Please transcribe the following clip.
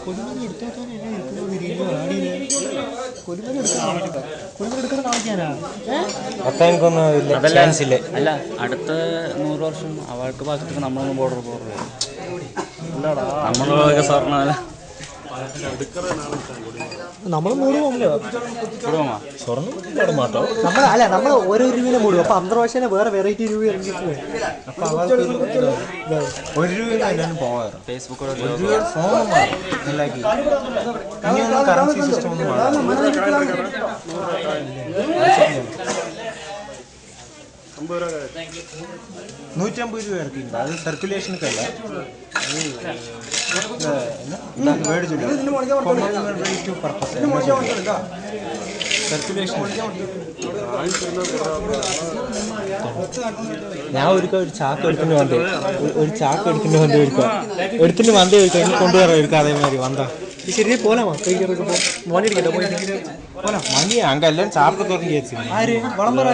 കൊലുമണി എടുത്തോനെ കൊലുമണി എടുക്കുന്ന കാണിക്കാനാ അല്ല അടുത്ത 100 വർഷം അവൾക്ക് പാകത്തൊക്കെ നമ്മളൊന്നും ബോർഡർ നമ്മളൊക്കെ സ്വർണ്ണ നമ്മൾ മൂടുമല്ലോ സ്വർണ്ണം അല്ല നമ്മൾ ഓരോ രൂപയിലെ മൂടും അപ്പൊ അന്തർവാശേനെ വേറെ വെറൈറ്റി രൂപ ഇറങ്ങിയിട്ട് അപ്പൊ ഒരു രൂപ എല്ലാവരും പോകാറ് ഫേസ്ബുക്ക് കറൻസി സിസ്റ്റം ഒന്നും 150 രൂപ ഇറക്കിയിട്ടുണ്ട്. അത് സർക്കുലേഷനൊക്കെ അല്ല മേടിച്ചില്ല സർക്കുലേഷൻ. ഞാൻ ഒരു ചാക്ക് എടുത്തിട്ട് വണ്ടി എടുത്തിട്ട് വണ്ടി കഴിക്കാൻ കൊണ്ടുവരാം എടുക്കാം അതേമാതിരി വന്താ ഈ ശരിയെ പോലാമാ മോനെ പോലാ മണിയാ അങ്ക എല്ലാവരും ചാപ്പൊക്കെ തുടങ്ങി വെച്ചിരുന്നു. ആര് വളം പറയാൻ